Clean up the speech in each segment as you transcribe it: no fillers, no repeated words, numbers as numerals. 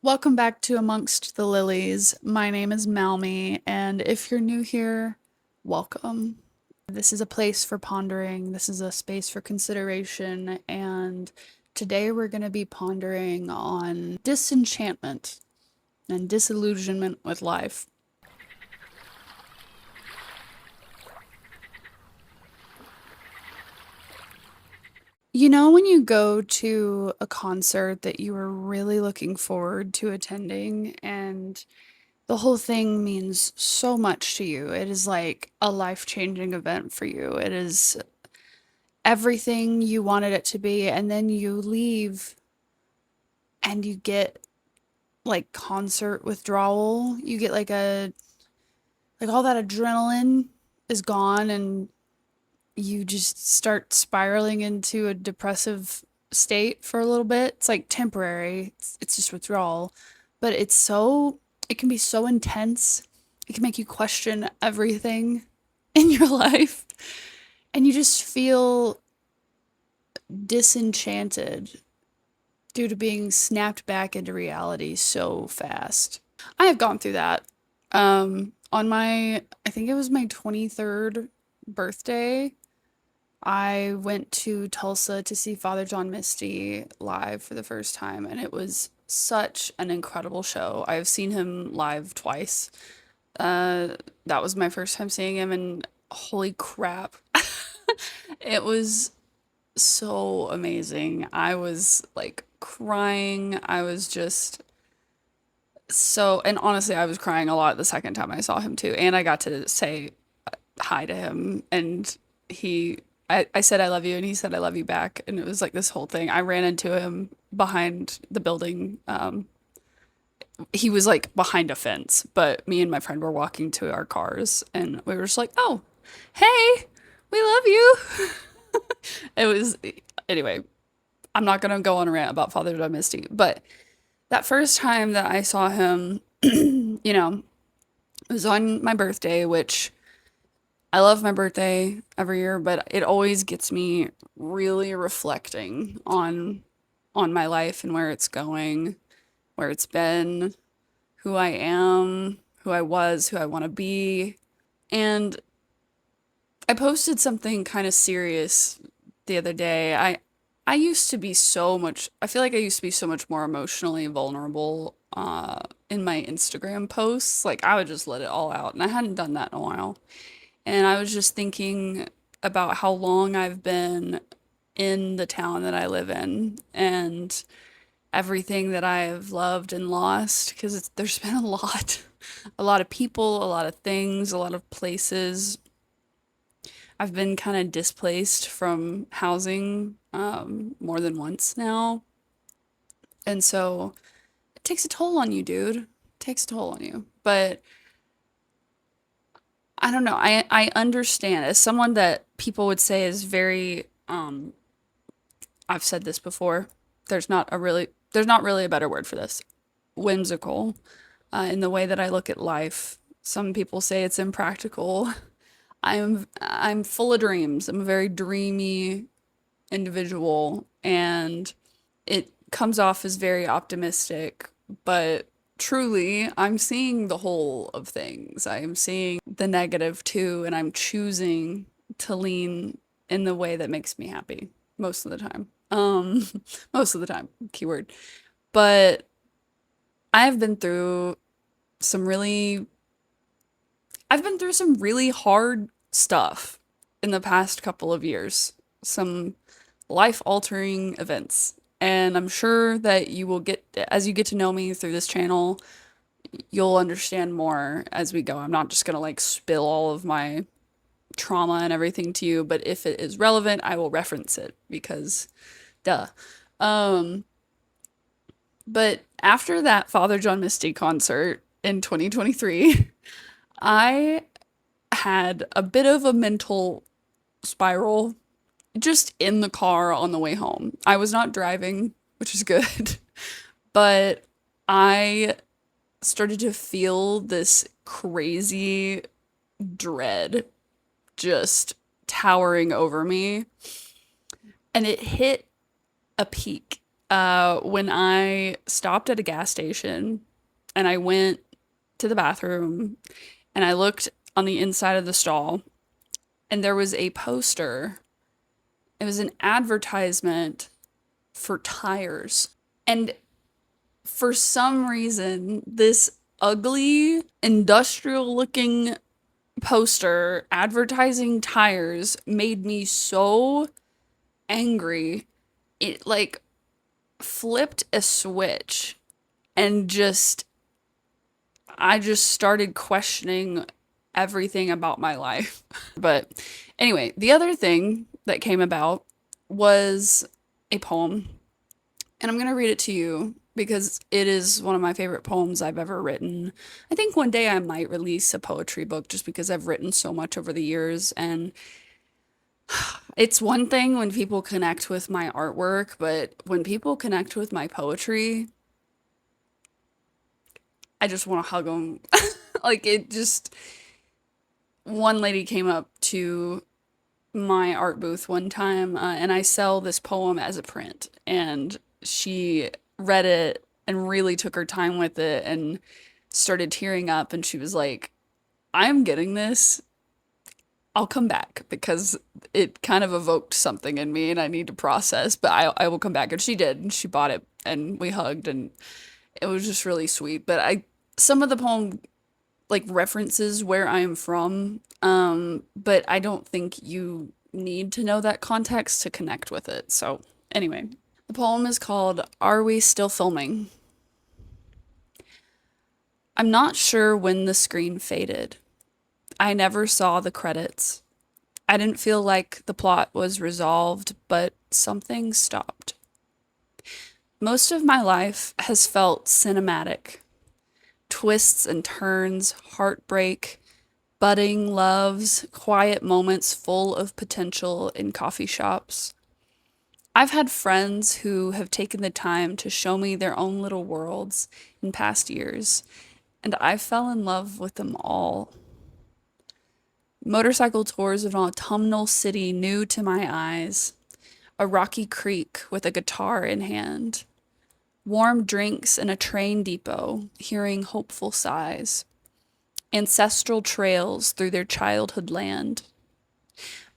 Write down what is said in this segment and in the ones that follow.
Welcome back to Amongst the Lilies. My name is Malmy, and if you're new here, welcome. This is a place for pondering, this is a space for consideration, and today we're going to be pondering on disenchantment and disillusionment with life. You know, when you go to a concert that you were really looking forward to attending, and the whole thing means so much to you. It is like a life-changing event for you. It is everything you wanted it to be, and then you leave and you get like concert withdrawal. You get like all that adrenaline is gone and you just start spiraling into a depressive state for a little bit. It's like temporary. It's just withdrawal, but it can be so intense. It can make you question everything in your life and you just feel disenchanted due to being snapped back into reality so fast. I have gone through that. On I think it was my 23rd birthday, I went to Tulsa to see Father John Misty live for the first time, and it was such an incredible show. I've seen him live twice. Uh, that was my first time seeing him, and holy crap, it was so amazing. I was like crying. I was just and honestly, I was crying a lot the second time I saw him too. And I got to say hi to him, and I said I love you, and he said I love you back. And it was like this whole thing. I ran into him behind the building. He was like behind a fence, but me and my friend were walking to our cars, and we were just like, oh, hey, we love you. It was, anyway, I'm not gonna go on a rant about Father John Misty, but that first time that I saw him, you know, it was on my birthday, which I love my birthday every year, but it always gets me really reflecting on my life and where it's going, where it's been, who I am, who I was, who I want to be. And I posted something kind of serious the other day. I used to be so much I feel like I used to be so much more emotionally vulnerable in my Instagram posts. Like I would just let it all out, and I hadn't done that in a while. And I was just thinking about how long I've been in the town that I live in and everything that I've loved and lost because there's been a lot. A lot of people, a lot of things, a lot of places. I've been kind of displaced from housing more than once now. And so it takes a toll on you, dude. It takes a toll on you. But I don't know. I understand as someone that people would say is very I've said this before. There's not really a better word for this. Whimsical in the way that I look at life. Some people say it's impractical. I'm full of dreams. I'm a very dreamy individual, and it comes off as very optimistic, but truly, I'm seeing the whole of things. I am seeing the negative too, and I'm choosing to lean in the way that makes me happy most of the time. Most of the time, keyword. But I've been through some really, I've been through some really hard stuff in the past couple of years. Some life-altering events. And I'm sure that as you get to know me through this channel, you'll understand more as we go. I'm not just gonna like spill all of my trauma and everything to you, but if it is relevant, I will reference it because duh. Um, but after that Father John Misty concert in 2023, I had a bit of a mental spiral just in the car on the way home. I was not driving, which is good, but I started to feel this crazy dread just towering over me. And it hit a peak. When I stopped at a gas station and I went to the bathroom and I looked on the inside of the stall and there was a poster. It was an advertisement for tires. And for some reason, this ugly, industrial looking poster advertising tires made me so angry. It like flipped a switch and I just started questioning everything about my life. But anyway, the other thing that came about was a poem, and I'm going to read it to you because it is one of my favorite poems I've ever written. I think one day I might release a poetry book just because I've written so much over the years, and it's one thing when people connect with my artwork, but when people connect with my poetry, I just want to hug them. Like it just one lady came up to my art booth one time, and I sell this poem as a print, and she read it and really took her time with it and started tearing up, and she was like, "I'm getting this. I'll come back because it kind of evoked something in me and I need to process, but I will come back." And she did, and she bought it and we hugged and it was just really sweet. But I some of the poem like references where I am from, but I don't think you need to know that context to connect with it. So, anyway, the poem is called Are We Still Filming? I'm not sure when the screen faded. I never saw the credits. I didn't feel like the plot was resolved, but something stopped. Most of my life has felt cinematic. Twists and turns, heartbreak, budding loves, quiet moments full of potential in coffee shops. I've had friends who have taken the time to show me their own little worlds in past years, and I fell in love with them all. Motorcycle tours of an autumnal city new to my eyes, a rocky creek with a guitar in hand, warm drinks in a train depot, hearing hopeful sighs, ancestral trails through their childhood land.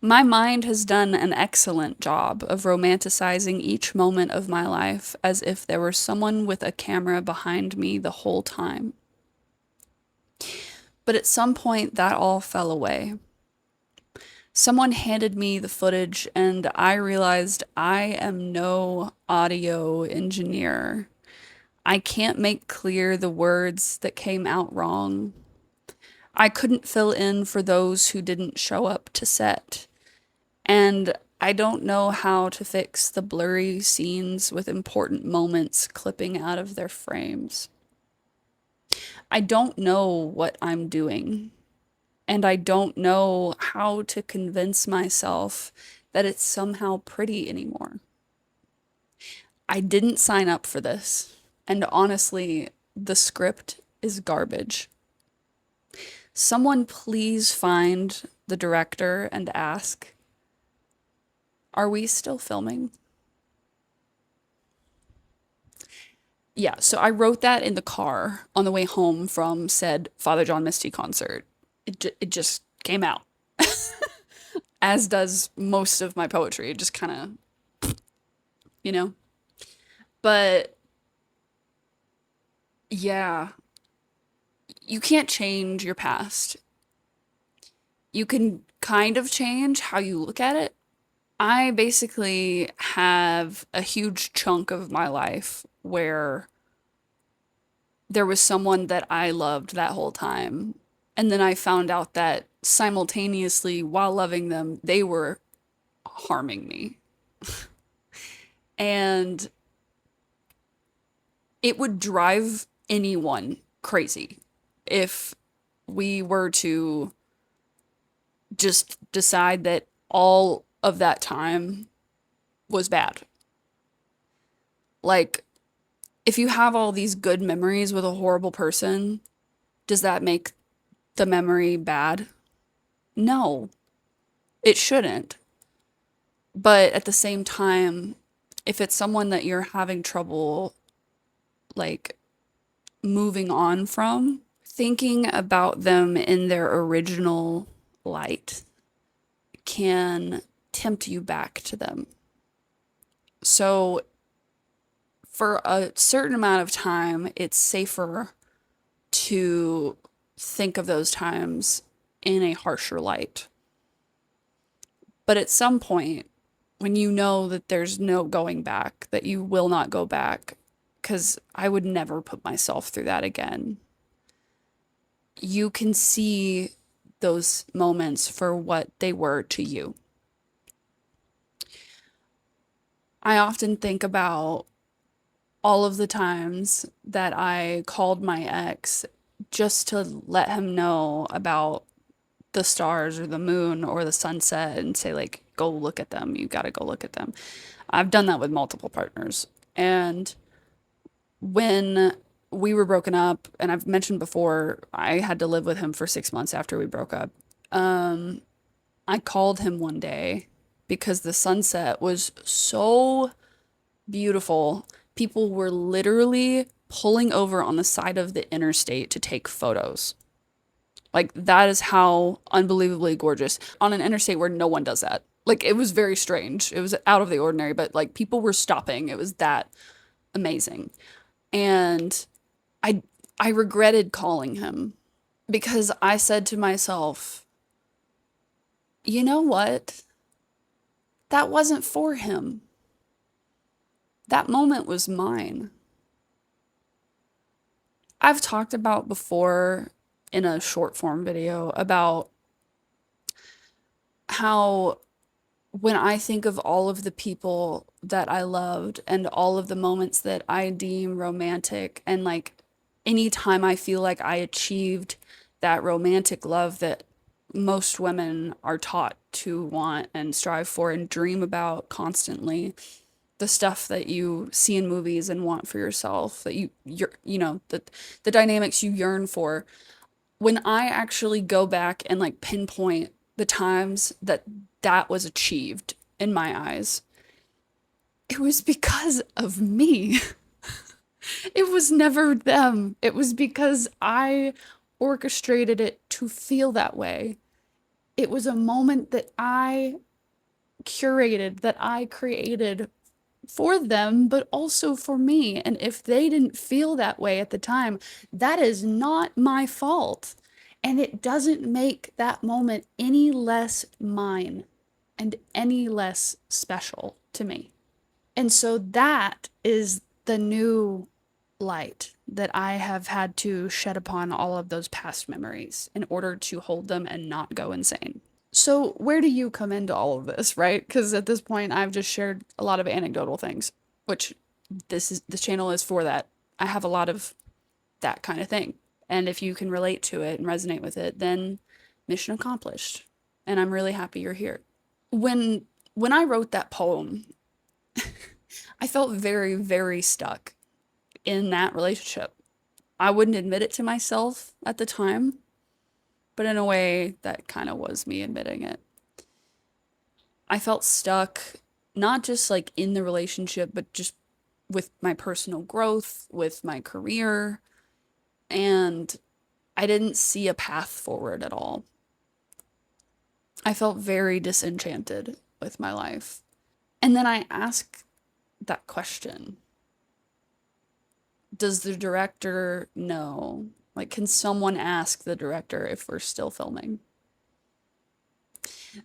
My mind has done an excellent job of romanticizing each moment of my life as if there were someone with a camera behind me the whole time. But at some point, that all fell away. Someone handed me the footage, and I realized I am no audio engineer. I can't make clear the words that came out wrong. I couldn't fill in for those who didn't show up to set. And I don't know how to fix the blurry scenes with important moments clipping out of their frames. I don't know what I'm doing, and I don't know how to convince myself that it's somehow pretty anymore. I didn't sign up for this, and honestly, the script is garbage. Someone please find the director and ask, are we still filming? Yeah, so I wrote that in the car on the way home from said Father John Misty concert. It just came out, as does most of my poetry. It just kind of, you know. But yeah, you can't change your past. You can kind of change how you look at it. I basically have a huge chunk of my life where there was someone that I loved that whole time. And then I found out that simultaneously, while loving them, they were harming me. And it would drive anyone crazy if we were to just decide that all of that time was bad. Like, if you have all these good memories with a horrible person, does that make the memory bad? No, it shouldn't. But at the same time, If it's someone that you're having trouble like moving on from, thinking about them in their original light can tempt you back to them. So, for a certain amount of time, it's safer to think of those times in a harsher light. But at some point, when you know that there's no going back, that you will not go back, because I would never put myself through that again, you can see those moments for what they were to you. I often think about all of the times that I called my ex just to let him know about the stars or the moon or the sunset and say, like, go look at them. You got to go look at them. I've done that with multiple partners. And when we were broken up, and I've mentioned before, I had to live with him for 6 months after we broke up. Um, I called him one day because the sunset was so beautiful. People were literally pulling over on the side of the interstate to take photos. Like, that is how unbelievably gorgeous on an interstate where no one does that. Like, it was very strange. It was out of the ordinary, but like people were stopping. It was that amazing. And I I regretted calling him because I said to myself, "You know what? That wasn't for him. That moment was mine." I've talked about before in a short form video about how when I think of all of the people that I loved and all of the moments that I deem romantic, and like anytime I feel like I achieved that romantic love that most women are taught to want and strive for and dream about constantly, the stuff that you see in movies and want for yourself, that the dynamics you yearn for, when I actually go back and like pinpoint the times that that was achieved in my eyes, it was because of me. It was never them. It was because I orchestrated it to feel that way. It was a moment that I curated, that I created for them, but also for me. And if they didn't feel that way at the time, that is not my fault. And it doesn't make that moment any less mine and any less special to me. And so that is the new light that I have had to shed upon all of those past memories in order to hold them and not go insane. So, where do you come into all of this, right? Because at this point, I've just shared a lot of anecdotal things, which this channel is for that. I have a lot of that kind of thing. And if you can relate to it and resonate with it, then mission accomplished. And I'm really happy you're here. When I wrote that poem, I felt very, very stuck in that relationship. I wouldn't admit it to myself at the time, but in a way, that kind of was me admitting it. I felt stuck, not just like in the relationship, but just with my personal growth, with my career, and I didn't see a path forward at all. I felt very disenchanted with my life. And then I asked that question. Does the director know? Like, can someone ask the director if we're still filming?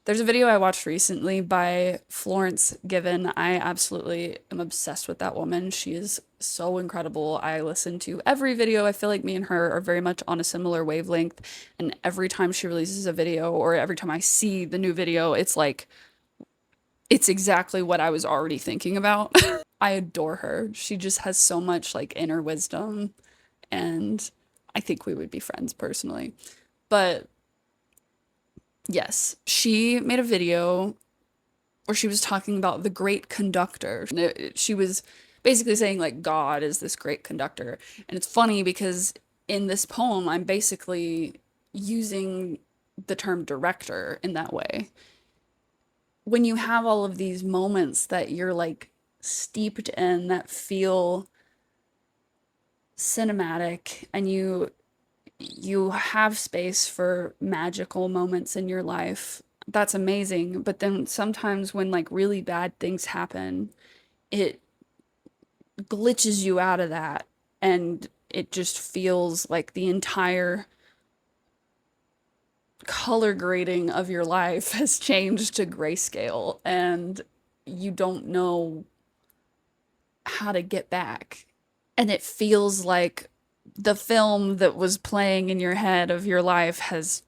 There's a video I watched recently by Florence Given. I absolutely am obsessed with that woman. She is so incredible. I listen to every video. I feel like me and her are very much on a similar wavelength. And every time she releases a video or every time I see the new video, it's like, it's exactly what I was already thinking about. I adore her. She just has so much like inner wisdom, and I think we would be friends personally. But yes, she made a video where she was talking about the great conductor. She was basically saying like God is this great conductor. And it's funny because in this poem, I'm basically using the term director in that way. When you have all of these moments that you're like steeped in that feel cinematic, and you have space for magical moments in your life. That's amazing. But then sometimes when like really bad things happen, it glitches you out of that, and it just feels like the entire color grading of your life has changed to grayscale, and you don't know how to get back. And it feels like the film that was playing in your head of your life has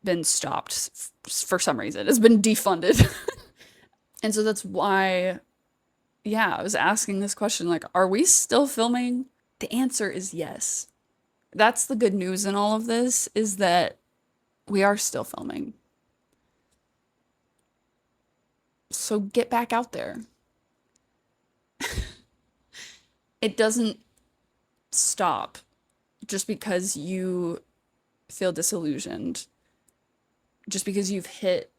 been stopped for some reason. It's been defunded. And so that's why, yeah, I was asking this question like, are we still filming? The answer is yes. That's the good news in all of this, is that we are still filming. So get back out there. It doesn't stop just because you feel disillusioned, just because you've hit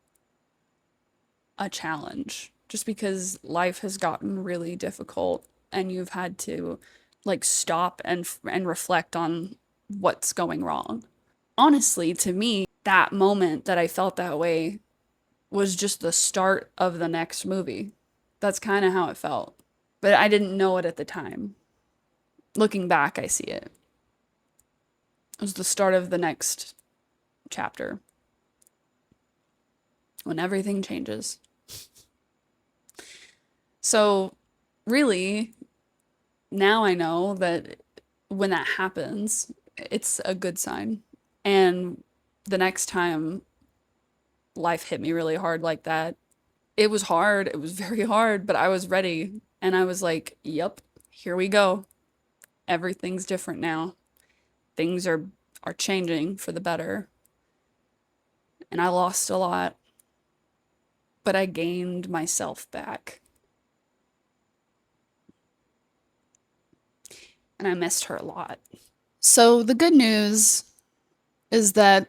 a challenge, just because life has gotten really difficult and you've had to like stop and reflect on what's going wrong. Honestly, to me, that moment that I felt that way was just the start of the next movie. That's kind of how it felt. But I didn't know it at the time. Looking back, I see it. It was the start of the next chapter when everything changes. So, really, now I know that when that happens, it's a good sign. And the next time life hit me really hard like that, it was hard. It was very hard, but I was ready. And I was like, yep, here we go. Everything's different now. Things are changing for the better. And I lost a lot, but I gained myself back. And I missed her a lot. So the good news is that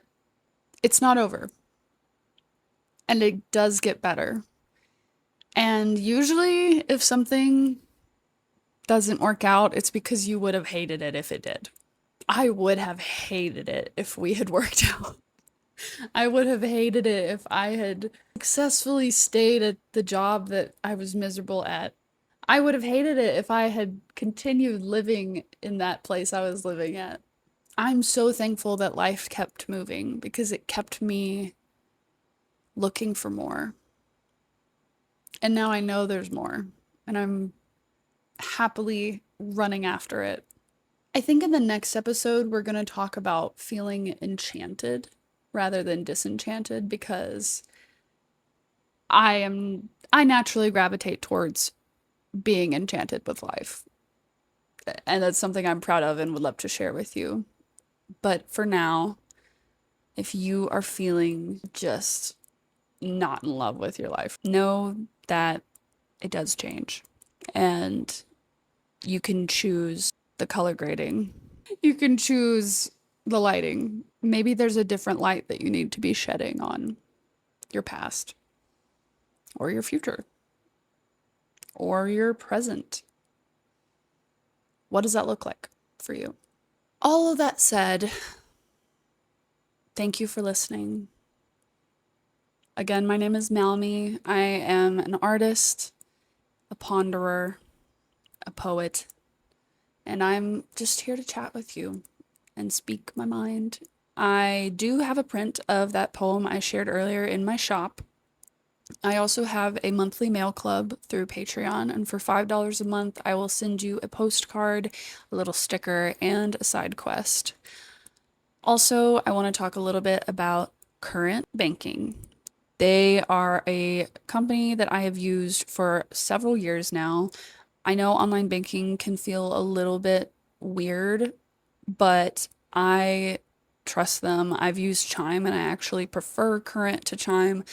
it's not over. And it does get better. And usually, if something doesn't work out, it's because you would have hated it if it did. I would have hated it if we had worked out. I would have hated it if I had successfully stayed at the job that I was miserable at. I would have hated it if I had continued living in that place I was living at. I'm so thankful that life kept moving because it kept me looking for more. And now I know there's more, and I'm happily running after it. I think in the next episode, we're going to talk about feeling enchanted rather than disenchanted, because I naturally gravitate towards being enchanted with life. And that's something I'm proud of and would love to share with you. But for now, if you are feeling just not in love with your life, know that it does change. And you can choose the color grading. You can choose the lighting. Maybe there's a different light that you need to be shedding on your past, or your future, or your present. What does that look like for you? All of that said, thank you for listening. Again, my name is Malmy. I am an artist, a ponderer, a poet, and I'm just here to chat with you and speak my mind. I do have a print of that poem I shared earlier in my shop. I also have a monthly mail club through Patreon, and for $5 a month, I will send you a postcard, a little sticker, and a side quest. Also, I want to talk a little bit about Current Banking. They are a company that I have used for several years now. I know online banking can feel a little bit weird, but I trust them. I've used Chime and I actually prefer Current to Chime.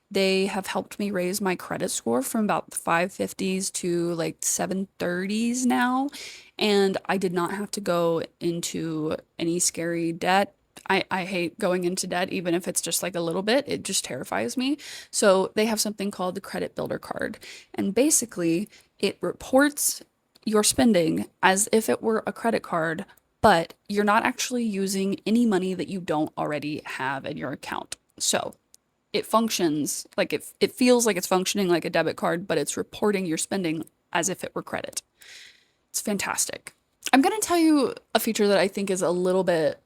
They have helped me raise my credit score from about the 550s to like 730s now, and I did not have to go into any scary debt. I hate going into debt, even if it's just like a little bit. It just terrifies me. So they have something called the Credit Builder Card. And basically, It reports your spending as if it were a credit card, but you're not actually using any money that you don't already have in your account. So it functions like it feels like it's functioning like a debit card, but it's reporting your spending as if it were credit. It's fantastic. I'm going to tell you a feature that I think is a little bit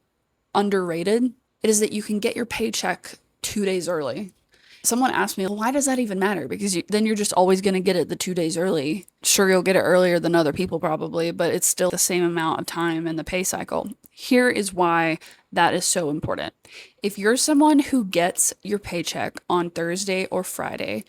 underrated. It is that you can get your paycheck 2 days early. Someone asked me, well, why does that even matter? Because then you're just always going to get it the 2 days early. Sure, you'll get it earlier than other people probably, but it's still the same amount of time in the pay cycle. Here is why that is so important. If you're someone who gets your paycheck on Thursday or Friday,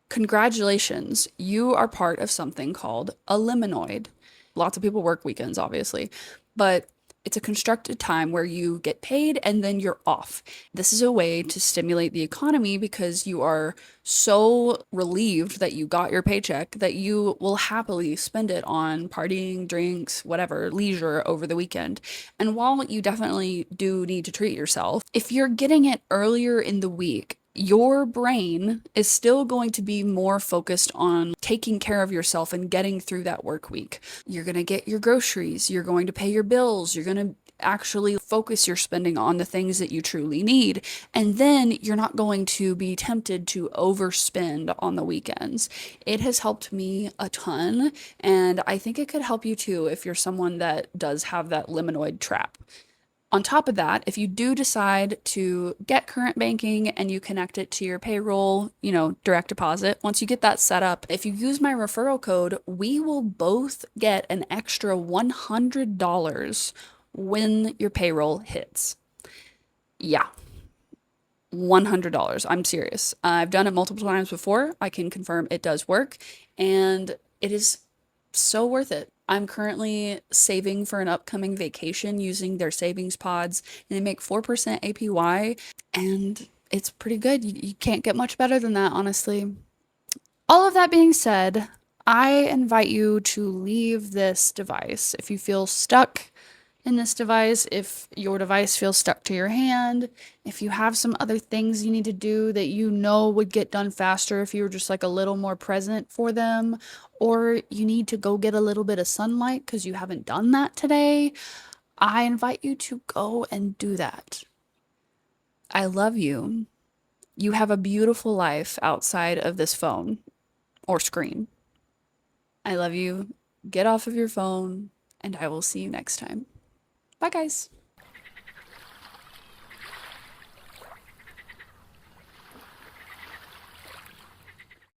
congratulations, you are part of something called a liminoid. Lots of people work weekends, obviously, but it's a constructed time where you get paid and then you're off. This is a way to stimulate the economy because you are so relieved that you got your paycheck that you will happily spend it on partying, drinks, whatever, leisure over the weekend. And while you definitely do need to treat yourself, if you're getting it earlier in the week, your brain is still going to be more focused on taking care of yourself and getting through that work week. You're going to get your groceries, you're going to pay your bills, you're going to actually focus your spending on the things that you truly need. And then you're not going to be tempted to overspend on the weekends. It has helped me a ton, and I think it could help you too if you're someone that does have that liminoid trap. On top of that, if you do decide to get current banking and you connect it to your payroll, direct deposit, once you get that set up, if you use my referral code, we will both get an extra $100 when your payroll hits. Yeah, $100. I'm serious. I've done it multiple times before. I can confirm it does work, and it is so worth it. I'm currently saving for an upcoming vacation using their savings pods, and they make 4% APY, and it's pretty good. You can't get much better than that, honestly. All of that being said, I invite you to leave this device. If you feel stuck in this device, if your device feels stuck to your hand, if you have some other things you need to do that you know would get done faster if you were just like a little more present for them, or you need to go get a little bit of sunlight because you haven't done that today, I invite you to go and do that. I love you. You have a beautiful life outside of this phone or screen. I love you. Get off of your phone, and I will see you next time. Bye, guys.